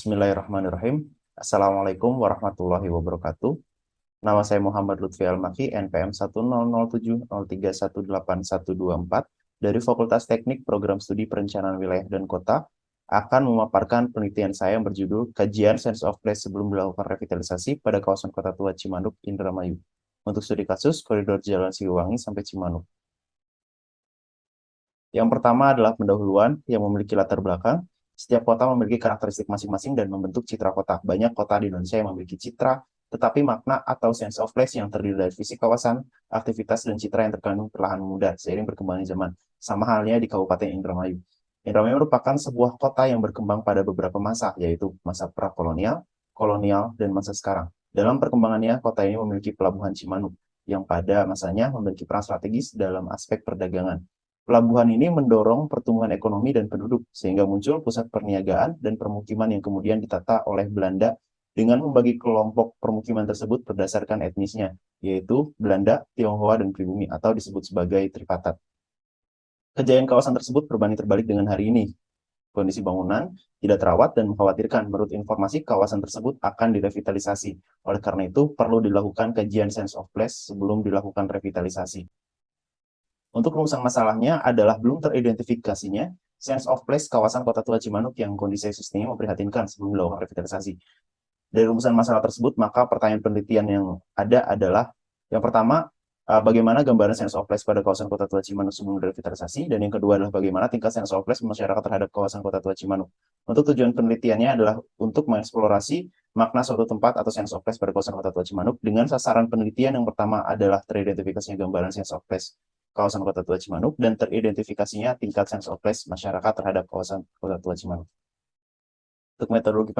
Bismillahirrahmanirrahim. Assalamualaikum warahmatullahi wabarakatuh. Nama saya Muhammad Lutfi Almaki, NPM 1007003181124 dari Fakultas Teknik Program Studi Perencanaan Wilayah dan Kota akan memaparkan penelitian saya yang berjudul Kajian Sense of Place sebelum dilakukan revitalisasi pada kawasan Kota Tua Cimanuk, Indramayu untuk studi kasus koridor Jalan Siliwangi sampai Cimanuk. Yang pertama adalah pendahuluan yang memiliki latar belakang. Setiap kota memiliki karakteristik masing-masing dan membentuk citra kota. Banyak kota di Indonesia yang memiliki citra, tetapi makna atau sense of place yang terdiri dari fisik kawasan, aktivitas, dan citra yang terkandung perlahan memudar seiring berkembangnya zaman. Sama halnya di Kabupaten Indramayu. Indramayu merupakan sebuah kota yang berkembang pada beberapa masa, yaitu masa prakolonial, kolonial, dan masa sekarang. Dalam perkembangannya, kota ini memiliki pelabuhan Cimanuk, yang pada masanya memiliki peran strategis dalam aspek perdagangan. Pelabuhan ini mendorong pertumbuhan ekonomi dan penduduk, sehingga muncul pusat perniagaan dan permukiman yang kemudian ditata oleh Belanda dengan membagi kelompok permukiman tersebut berdasarkan etnisnya, yaitu Belanda, Tionghoa, dan Pribumi, atau disebut sebagai Tripartite. Kejayaan kawasan tersebut berbanding terbalik dengan hari ini. Kondisi bangunan tidak terawat dan mengkhawatirkan. Menurut informasi, kawasan tersebut akan direvitalisasi. Oleh karena itu, perlu dilakukan kajian sense of place sebelum dilakukan revitalisasi. Untuk rumusan masalahnya adalah belum teridentifikasinya sense of place kawasan Kota Tua Cimanuk yang kondisi existingnya memprihatinkan sebelum dilakukan revitalisasi. Dari rumusan masalah tersebut, maka pertanyaan penelitian yang ada adalah, yang pertama, bagaimana gambaran sense of place pada kawasan Kota Tua Cimanuk sebelum revitalisasi, dan yang kedua adalah bagaimana tingkat sense of place masyarakat terhadap kawasan Kota Tua Cimanuk. Untuk tujuan penelitiannya adalah untuk mengeksplorasi makna suatu tempat atau sense of place pada kawasan Kota Tua Cimanuk dengan sasaran penelitian yang pertama adalah teridentifikasinya gambaran sense of place kawasan Kota Tua Cimanuk dan teridentifikasinya tingkat sense of place masyarakat terhadap kawasan Kota Tua Cimanuk. Untuk metodologi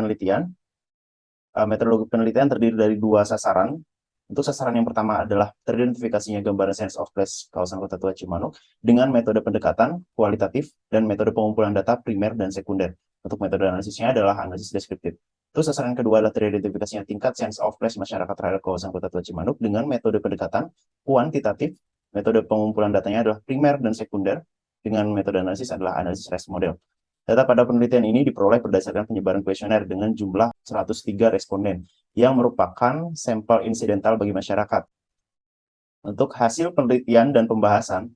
penelitian terdiri dari dua sasaran. Untuk sasaran yang pertama adalah teridentifikasinya gambaran sense of place kawasan Kota Tua Cimanuk dengan metode pendekatan kualitatif dan metode pengumpulan data primer dan sekunder. Untuk metode analisisnya adalah analisis deskriptif. Terus sasaran kedua adalah teridentifikasinya tingkat sense of place masyarakat terhadap kawasan Kota Tua Cimanuk dengan metode pendekatan kuantitatif. Metode pengumpulan datanya adalah primer dan sekunder. Dengan metode analisis adalah analisis REST model. Data pada penelitian ini diperoleh berdasarkan penyebaran kuesioner dengan jumlah 103 responden, yang merupakan sampel insidental bagi masyarakat. Untuk hasil penelitian dan pembahasan,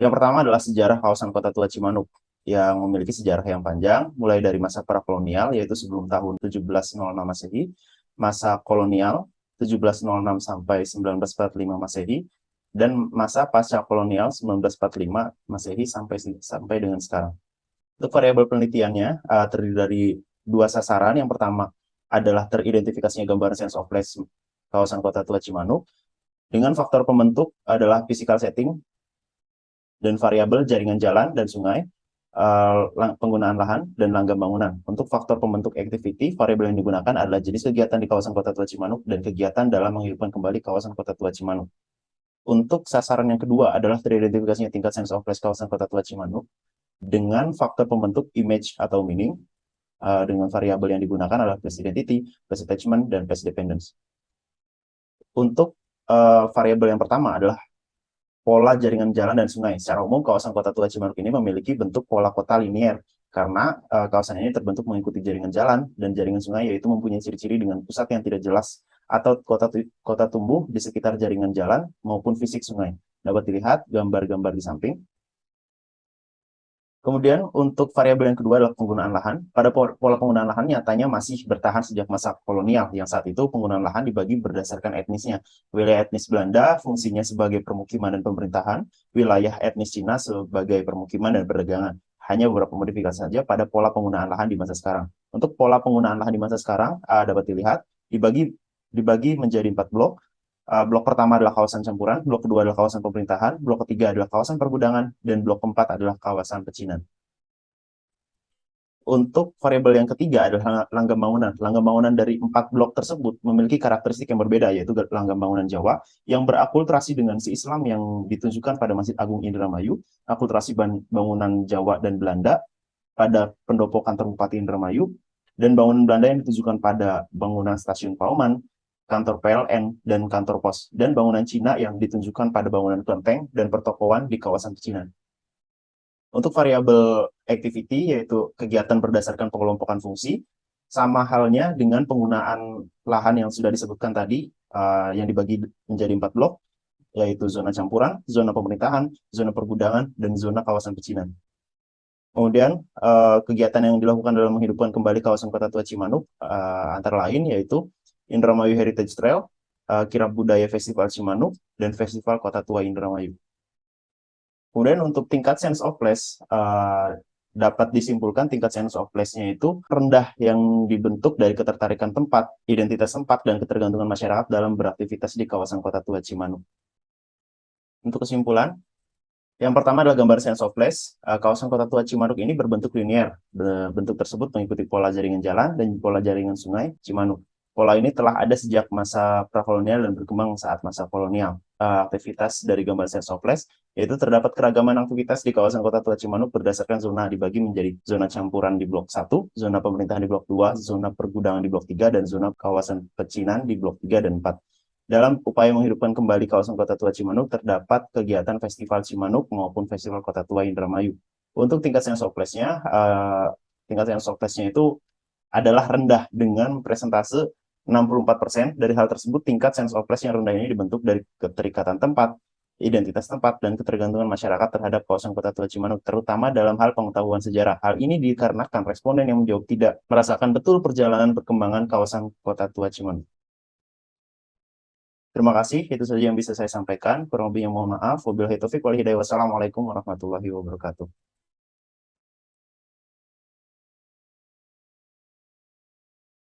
yang pertama adalah sejarah kawasan Kota Tua Cimanuk, yang memiliki sejarah yang panjang, mulai dari masa prakolonial, yaitu sebelum tahun 1706 Masehi, masa kolonial 1706 sampai 1945 Masehi, dan masa pasca kolonial 1945 Masehi sampai dengan sekarang. Untuk variabel penelitiannya terdiri dari dua sasaran. Yang pertama adalah teridentifikasinya gambaran sense of place kawasan Kota Tua Cimanuk dengan faktor pembentuk adalah physical setting dan variabel jaringan jalan dan sungai, penggunaan lahan, dan langgam bangunan. Untuk faktor pembentuk activity, variabel yang digunakan adalah jenis kegiatan di kawasan Kota Tua Cimanuk dan kegiatan dalam menghidupkan kembali kawasan Kota Tua Cimanuk. Untuk sasaran yang kedua adalah teridentifikasinya tingkat sense of place kawasan Kota Tua Cimanuk dengan faktor pembentuk image atau meaning, dengan variabel yang digunakan adalah place identity, place attachment, dan place dependence. Untuk variabel yang pertama adalah pola jaringan jalan dan sungai. Secara umum, kawasan Kota Tua Cimanuk ini memiliki bentuk pola kota linier, karena kawasan ini terbentuk mengikuti jaringan jalan dan jaringan sungai, yaitu mempunyai ciri-ciri dengan pusat yang tidak jelas atau kota tumbuh di sekitar jaringan jalan maupun fisik sungai. Dapat dilihat gambar-gambar di samping. Kemudian untuk variabel yang kedua adalah penggunaan lahan. Pada pola penggunaan lahan nyatanya masih bertahan sejak masa kolonial, yang saat itu penggunaan lahan dibagi berdasarkan etnisnya. Wilayah etnis Belanda fungsinya sebagai permukiman dan pemerintahan, wilayah etnis Cina sebagai permukiman dan perdagangan. Hanya beberapa modifikasi saja pada pola penggunaan lahan di masa sekarang. Untuk pola penggunaan lahan di masa sekarang dapat dilihat dibagi menjadi 4 blok. Blok pertama adalah kawasan campuran, blok kedua adalah kawasan pemerintahan, blok ketiga adalah kawasan pergudangan, dan blok keempat adalah kawasan pecinan. Untuk variabel yang ketiga adalah langgam bangunan. Langgam bangunan dari 4 blok tersebut memiliki karakteristik yang berbeda, yaitu langgam bangunan Jawa yang berakulturasi dengan si Islam yang ditunjukkan pada Masjid Agung Indramayu, akulturasi bangunan Jawa dan Belanda pada pendopo kantor Bupati Indramayu, dan bangunan Belanda yang ditujukan pada bangunan stasiun Pauman, kantor PLN, dan kantor pos, dan bangunan Cina yang ditunjukkan pada bangunan kelenteng dan pertokoan di kawasan pecinan. Untuk variabel activity, yaitu kegiatan berdasarkan pengelompokan fungsi, Sama halnya dengan penggunaan lahan yang sudah disebutkan tadi, yang dibagi menjadi 4 blok, yaitu zona campuran, zona pemerintahan, zona pergudangan, dan zona kawasan pecinan. Kemudian kegiatan yang dilakukan dalam menghidupkan kembali kawasan Kota Tua Cimanuk antara lain yaitu Indramayu Heritage Trail, Kirab Budaya Festival Cimanuk, dan Festival Kota Tua Indramayu. Kemudian untuk tingkat sense of place, dapat disimpulkan tingkat sense of place-nya itu rendah yang dibentuk dari ketertarikan tempat, identitas tempat, dan ketergantungan masyarakat dalam beraktivitas di kawasan Kota Tua Cimanuk. Untuk kesimpulan, yang pertama adalah gambar sense of place. Kawasan Kota Tua Cimanuk ini berbentuk linear. Bentuk tersebut mengikuti pola jaringan jalan dan pola jaringan sungai Cimanuk. Pola ini telah ada sejak masa prakolonial dan berkembang saat masa kolonial. Aktivitas dari gambar sense of place yaitu terdapat keragaman aktivitas di kawasan Kota Tua Cimanuk berdasarkan zona dibagi menjadi zona campuran di blok 1, zona pemerintahan di blok 2, zona pergudangan di blok 3, dan zona kawasan pecinan di blok 3 dan 4. Dalam upaya menghidupkan kembali kawasan Kota Tua Cimanuk, terdapat kegiatan Festival Cimanuk maupun Festival Kota Tua Indramayu. Untuk tingkat sense of place-nya, itu adalah rendah dengan presentase 64%. Dari hal tersebut, tingkat sense of place yang rendah ini dibentuk dari keterikatan tempat, identitas tempat, dan ketergantungan masyarakat terhadap kawasan Kota Tua Cimanuk, terutama dalam hal pengetahuan sejarah. Hal ini dikarenakan responden yang menjawab tidak merasakan betul perjalanan perkembangan kawasan Kota Tua Cimanuk. Terima kasih, itu saja yang bisa saya sampaikan. Kurang lebihnya mohon maaf. Wabillahi taufiq wal hidayah. Wassalamualaikum warahmatullahi wabarakatuh.